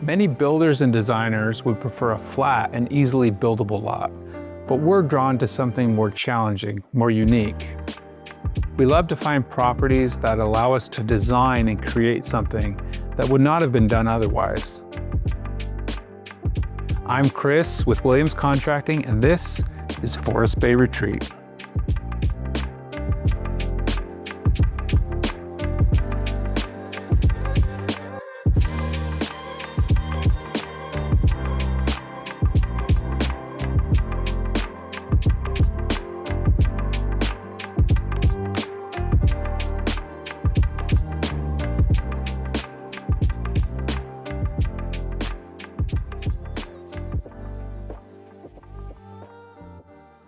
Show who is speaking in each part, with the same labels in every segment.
Speaker 1: Many builders and designers would prefer a flat and easily buildable lot, but we're drawn to something more challenging, more unique. We love to find properties that allow us to design and create something that would not have been done otherwise. I'm Chris with Williams Contracting, and this is Forest Bay Retreat.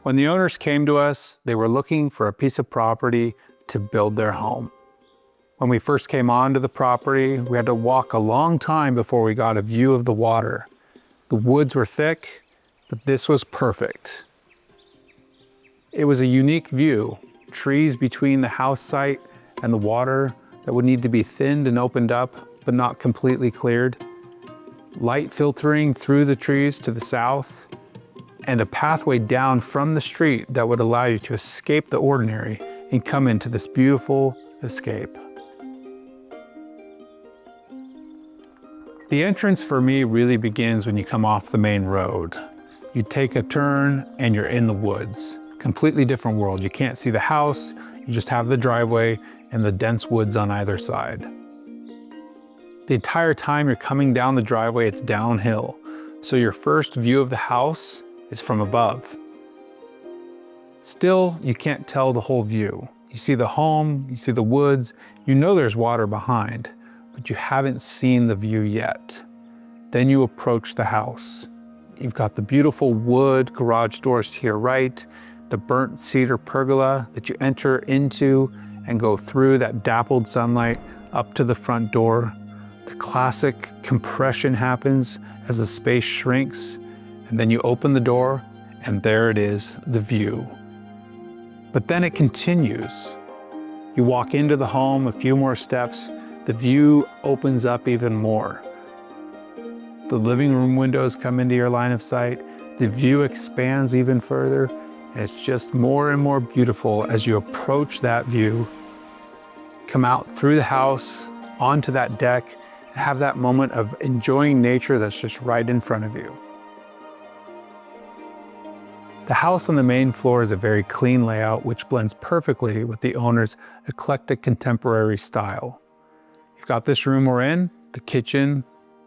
Speaker 1: When the owners came to us, they were looking for a piece of property to build their home. When we first came onto the property, we had to walk a long time before we got a view of the water. The woods were thick, but this was perfect. It was a unique view, trees between the house site and the water that would need to be thinned and opened up, but not completely cleared. Light filtering through the trees to the south, and a pathway down from the street that would allow you to escape the ordinary and come into this beautiful escape. The entrance for me really begins when you come off the main road. You take a turn and you're in the woods. Completely different world. You can't see the house, you just have the driveway and the dense woods on either side. The entire time you're coming down the driveway, it's downhill. So your first view of the house is from above. Still, you can't tell the whole view. You see the home, you see the woods, you know there's water behind, but you haven't seen the view yet. Then you approach the house. You've got the beautiful wood garage doors to your right, the burnt cedar pergola that you enter into and go through that dappled sunlight up to the front door. The classic compression happens as the space shrinks, and then you open the door, and there it is, the view. But then it continues. You walk into the home a few more steps, the view opens up even more. The living room windows come into your line of sight, the view expands even further, and it's just more and more beautiful as you approach that view, come out through the house, onto that deck, and have that moment of enjoying nature that's just right in front of you. The house on the main floor is a very clean layout, which blends perfectly with the owner's eclectic contemporary style. You've got this room we're in, the kitchen,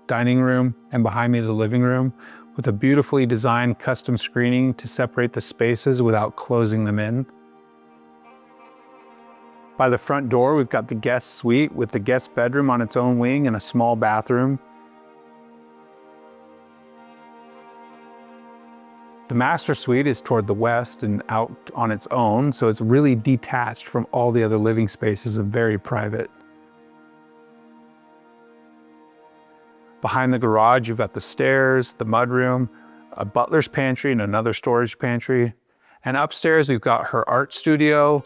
Speaker 1: dining room, and behind me the living room, with a beautifully designed custom screening to separate the spaces without closing them in. By the front door, we've got the guest suite with the guest bedroom on its own wing and a small bathroom. The master suite is toward the west and out on its own, so it's really detached from all the other living spaces and very private. Behind the garage, you've got the stairs, the mudroom, a butler's pantry and another storage pantry. And upstairs, we've got her art studio,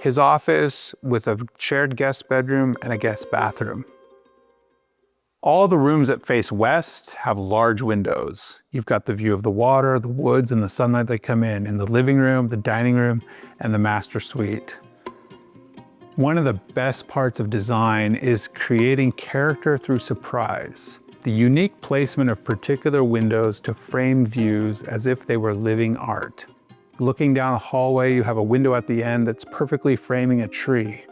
Speaker 1: his office with a shared guest bedroom and a guest bathroom. All the rooms that face west have large windows. You've got the view of the water, the woods, and the sunlight that come in the living room, the dining room, and the master suite. One of the best parts of design is creating character through surprise. The unique placement of particular windows to frame views as if they were living art. Looking down a hallway, you have a window at the end that's perfectly framing a tree.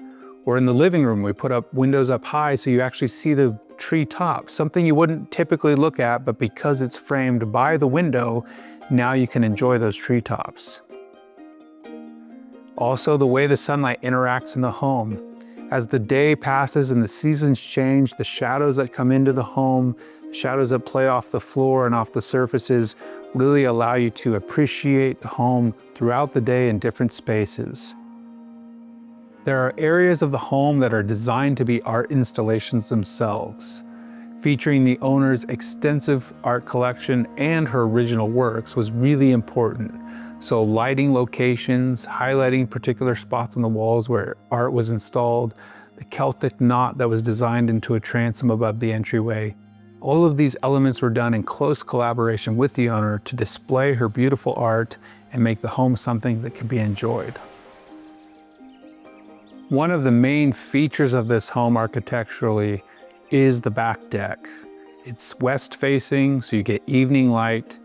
Speaker 1: Or in the living room, we put up windows up high so you actually see the tree top, something you wouldn't typically look at, but because it's framed by the window, now you can enjoy those treetops. Also, the way the sunlight interacts in the home. As the day passes and the seasons change, the shadows that come into the home, the shadows that play off the floor and off the surfaces really allow you to appreciate the home throughout the day in different spaces. There are areas of the home that are designed to be art installations themselves. Featuring the owner's extensive art collection and her original works was really important. So lighting locations, highlighting particular spots on the walls where art was installed, the Celtic knot that was designed into a transom above the entryway. All of these elements were done in close collaboration with the owner to display her beautiful art and make the home something that can be enjoyed. One of the main features of this home architecturally is the back deck. It's west facing, so you get evening light.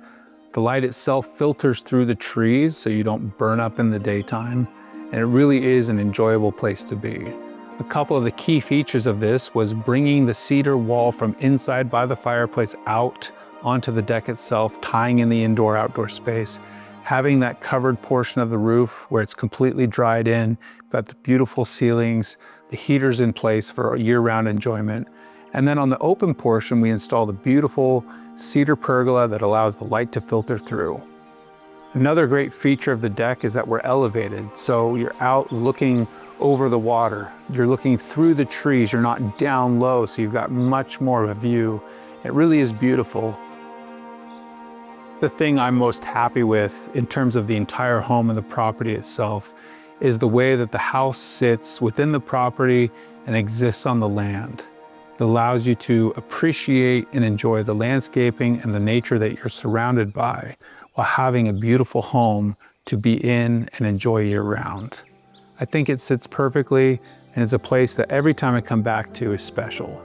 Speaker 1: The light itself filters through the trees so you don't burn up in the daytime, and it really is an enjoyable place to be. A couple of the key features of this was bringing the cedar wall from inside by the fireplace out onto the deck itself, tying in the indoor-outdoor space, having that covered portion of the roof where it's completely dried in, got the beautiful ceilings, the heaters in place for year-round enjoyment. And then on the open portion, we installed a beautiful cedar pergola that allows the light to filter through. Another great feature of the deck is that we're elevated, so you're out looking over the water. You're looking through the trees, you're not down low, so you've got much more of a view. It really is beautiful. The thing I'm most happy with in terms of the entire home and the property itself is the way that the house sits within the property and exists on the land. It allows you to appreciate and enjoy the landscaping and the nature that you're surrounded by, while having a beautiful home to be in and enjoy year-round. I think it sits perfectly, and it's a place that every time I come back to is special.